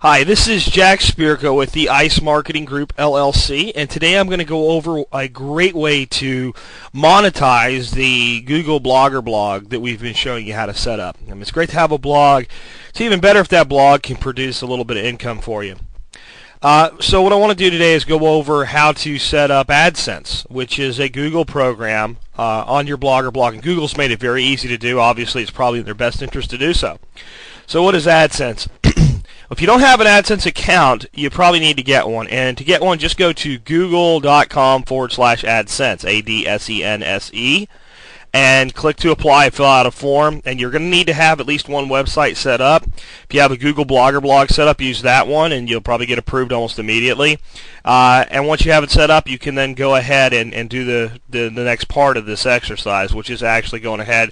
Hi, this is Jack Spirko with the ICE Marketing Group LLC, and today I'm going to go over a great way to monetize the Google Blogger blog that we've been showing you how to set up. It's great to have a blog. It's even better if that blog can produce a little bit of income for you. So what I want to do today is go over how to set up adSense, which is a Google program on your Blogger blog. And Google's made it very easy to do. Obviously, it's probably in their best interest to do so. So what is adSense? If you don't have an AdSense account, you probably need to get one. And to get one, just go to google.com/AdSense, AdSense, and click to apply, fill out a form. And you're going to need to have at least one website set up. If you have a Google Blogger blog set up, use that one, and you'll probably get approved almost immediately. And once you have it set up, you can then go ahead and do the next part of this exercise, which is actually going ahead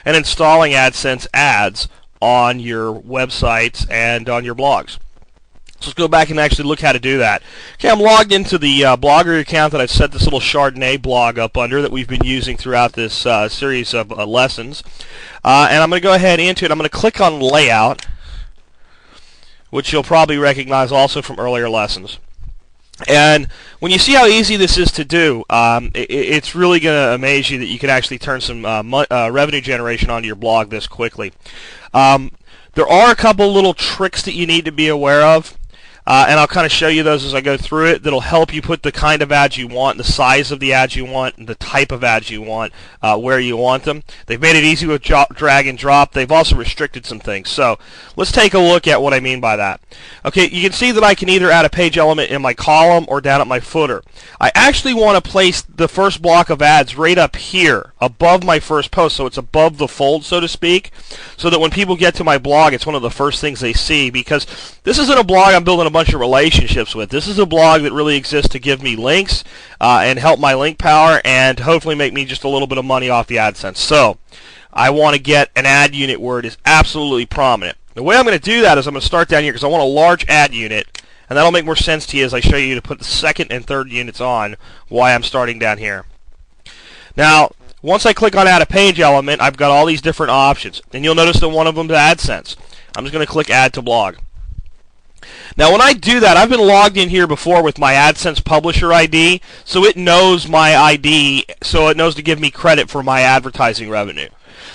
and installing AdSense ads on your websites and on your blogs. So let's go back and actually look how to do that. Okay, I'm logged into the Blogger account that I've set this little Chardonnay blog up under that we've been using throughout this series of lessons. And I'm going to go ahead into it. I'm going to click on Layout, which you'll probably recognize also from earlier lessons. And when you see how easy this is to do, it's really going to amaze you that you can actually turn some revenue generation onto your blog this quickly. There are a couple little tricks that you need to be aware of, and I'll kind of show you those as I go through it. That'll help you put the kind of ads you want, the size of the ads you want, and the type of ads you want, where you want them. They've made it easy with drag and drop. They've also restricted some things. So let's take a look at what I mean by that. Okay, you can see that I can either add a page element in my column or down at my footer. I actually want to place the first block of ads right up here above my first post, so it's above the fold, so to speak, so that when people get to my blog, it's one of the first things they see, because this isn't a blog I'm building a bunch of relationships with. This is a blog that really exists to give me links and help my link power and hopefully make me just a little bit of money off the AdSense. So I want to get an ad unit where it is absolutely prominent. The way I'm going to do that is I'm going to start down here because I want a large ad unit, and that'll make more sense to you as I show you to put the second and third units on, why I'm starting down here. Now, once I click on Add a Page Element, I've got all these different options, and you'll notice that one of them is AdSense. I'm just going to click Add to Blog. Now, when I do that, I've been logged in here before with my AdSense Publisher ID, so it knows my ID, so it knows to give me credit for my advertising revenue.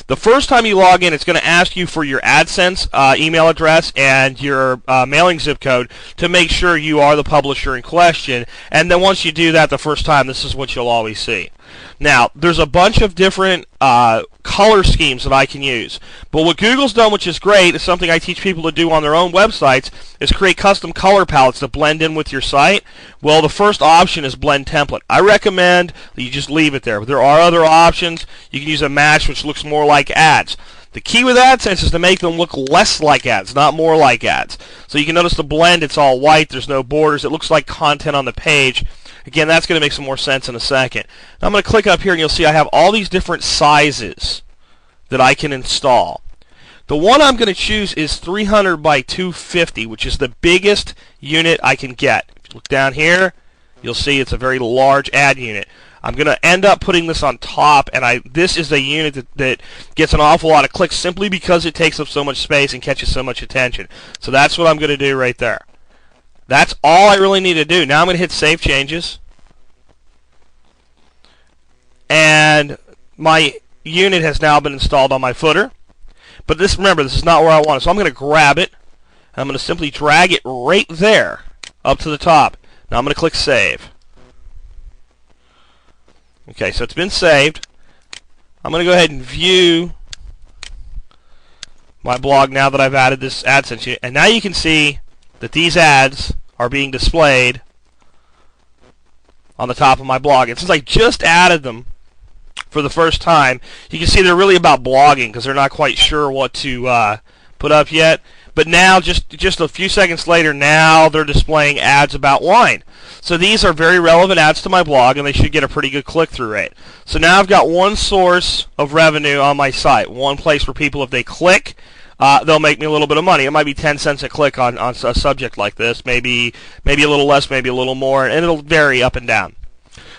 The first time you log in, it's going to ask you for your AdSense email address and your mailing zip code to make sure you are the publisher in question. And then once you do that the first time, this is what you'll always see. Now, there's a bunch of different color schemes that I can use. But what Google's done, which is great, is something I teach people to do on their own websites, is create custom color palettes that blend in with your site. Well, the first option is Blend Template. I recommend that you just leave it there. But there are other options. You can use a match which looks more like ads. The key with AdSense is to make them look less like ads, not more like ads. So you can notice the blend, it's all white, there's no borders, it looks like content on the page. Again, that's going to make some more sense in a second. Now I'm going to click up here and you'll see I have all these different sizes that I can install. The one I'm going to choose is 300 by 250, which is the biggest unit I can get. If you look down here, you'll see it's a very large ad unit. I'm going to end up putting this on top, and this is a unit that gets an awful lot of clicks simply because it takes up so much space and catches so much attention. So that's what I'm going to do right there. That's all I really need to do. Now I'm going to hit Save Changes. And my unit has now been installed on my footer. But remember, this is not where I want it. So I'm going to grab it, and I'm going to simply drag it right there up to the top. Now I'm going to click Save. Okay, so it's been saved. I'm going to go ahead and view my blog now that I've added this AdSense unit. And now you can see that these ads are being displayed on the top of my blog. And since I just added them for the first time, you can see they're really about blogging because they're not quite sure what to put up yet. But now, just a few seconds later, now they're displaying ads about wine. So these are very relevant ads to my blog, and they should get a pretty good click-through rate. So now I've got one source of revenue on my site, one place where people, if they click, they'll make me a little bit of money. It might be 10 cents a click on a subject like this, maybe a little less, maybe a little more, and it'll vary up and down.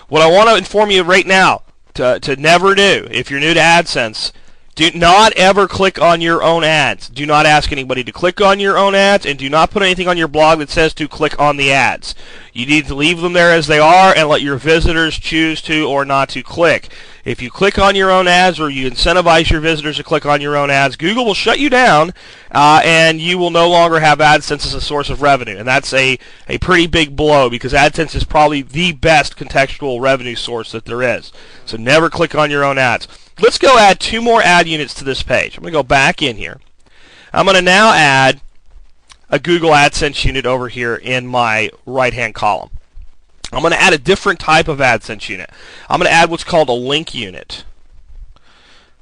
What I want to inform you right now to never do, if you're new to AdSense, Do not ever click on your own ads. Do not ask anybody to click on your own ads, and do not put anything on your blog that says to click on the ads. You need to leave them there as they are and let your visitors choose to or not to click. If you click on your own ads or you incentivize your visitors to click on your own ads, Google will shut you down and you will no longer have AdSense as a source of revenue. And that's a pretty big blow because AdSense is probably the best contextual revenue source that there is. So never click on your own ads. Let's go add 2 more ad units to this page. I'm going to go back in here. I'm going to now add a Google AdSense unit over here in my right-hand column. I'm going to add a different type of AdSense unit. I'm going to add what's called a link unit.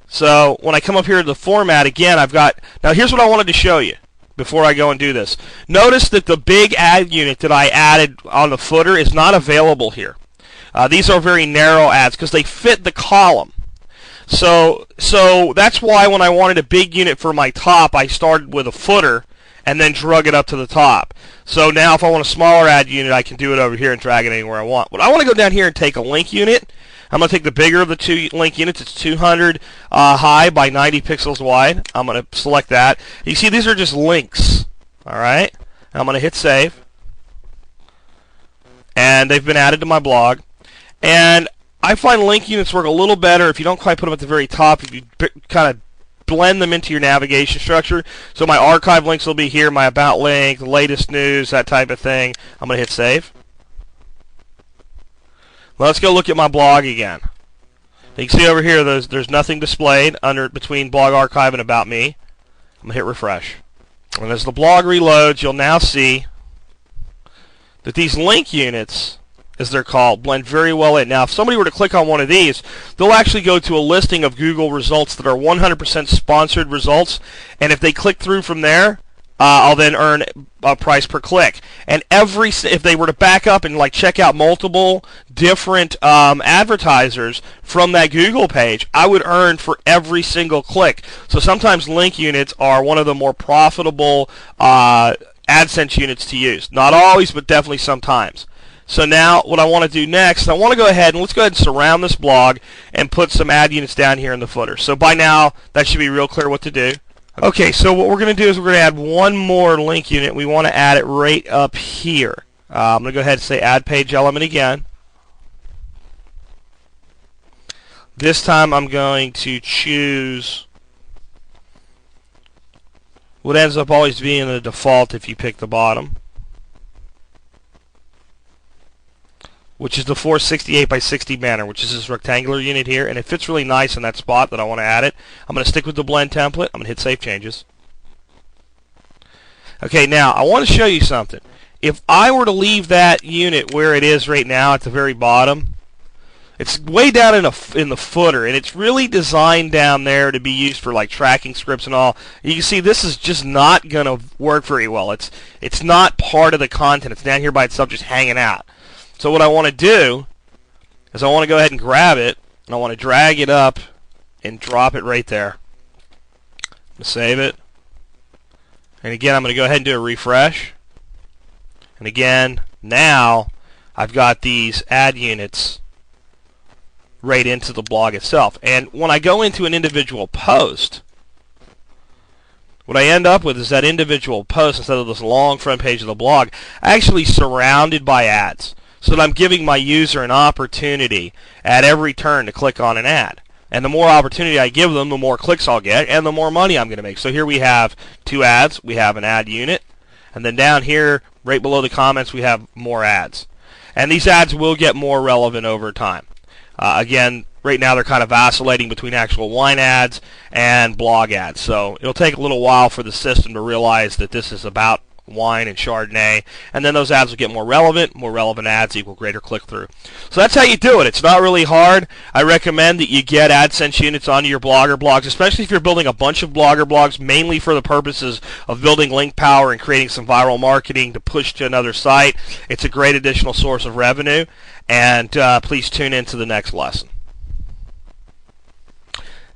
So when I come up here to the format, again, I've got, now here's what I wanted to show you before I go and do this. Notice that the big ad unit that I added on the footer is not available here. These are very narrow ads because they fit the column. So that's why when I wanted a big unit for my top, I started with a footer and then drug it up to the top. So now if I want a smaller ad unit, I can do it over here and drag it anywhere I want. But I want to go down here and take a link unit. I'm going to take the bigger of the 2 link units. It's 200 high by 90 pixels wide. I'm going to select that. You see, these are just links. All right. I'm going to hit save. And they've been added to my blog. And I find link units work a little better if you don't quite put them at the very top, if you kind of blend them into your navigation structure. So my archive links will be here, my about link, the latest news, that type of thing. I'm going to hit save. Let's go look at my blog again. You can see over here there's nothing displayed between blog archive and about me. I'm going to hit refresh. And as the blog reloads, you'll now see that these link units, as they're called, blend very well in. Now, if somebody were to click on one of these, they'll actually go to a listing of Google results that are 100% sponsored results, and if they click through from there, I'll then earn a price per click. And if they were to back up and check out multiple different advertisers from that Google page, I would earn for every single click. So sometimes link units are one of the more profitable AdSense units to use. Not always, but definitely sometimes. So now what I want to do next, I want to go ahead and let's go ahead and surround this blog and put some ad units down here in the footer. So by now, that should be real clear what to do. Okay, so what we're going to do is we're going to add one more link unit. We want to add it right up here. I'm going to go ahead and say add page element again. This time I'm going to choose what ends up always being the default if you pick the bottom, which is the 468 by 60 banner, which is this rectangular unit here, and it fits really nice in that spot that I want to add it. I'm going to stick with the blend template. I'm going to hit Save Changes. Okay, now I want to show you something. If I were to leave that unit where it is right now at the very bottom, it's way down in the footer, and it's really designed down there to be used for tracking scripts and all. You can see this is just not going to work very well. It's not part of the content. It's down here by itself just hanging out. So what I want to do is I want to go ahead and grab it, and I want to drag it up and drop it right there. I'm going to save it. And again, I'm going to go ahead and do a refresh. And again, now I've got these ad units right into the blog itself. And when I go into an individual post, what I end up with is that individual post, instead of this long front page of the blog, actually surrounded by ads, so that I'm giving my user an opportunity at every turn to click on an ad. And the more opportunity I give them, the more clicks I'll get, and the more money I'm going to make. So here we have 2 ads, we have an ad unit, and then down here, right below the comments, we have more ads. And these ads will get more relevant over time. Again, right now they're kind of vacillating between actual wine ads and blog ads. So it'll take a little while for the system to realize that this is about wine and Chardonnay, and then those ads will get more relevant ads equal greater click-through. So that's how you do it. It's not really hard. I recommend that you get AdSense units onto your Blogger blogs, especially if you're building a bunch of Blogger blogs, mainly for the purposes of building link power and creating some viral marketing to push to another site. It's a great additional source of revenue, and please tune in to the next lesson.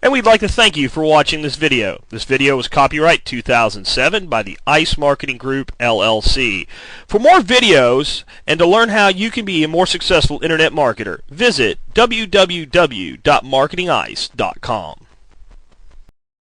And we'd like to thank you for watching this video. This video was copyright 2007 by the ICE Marketing Group, LLC. For more videos and to learn how you can be a more successful internet marketer, visit www.marketingice.com.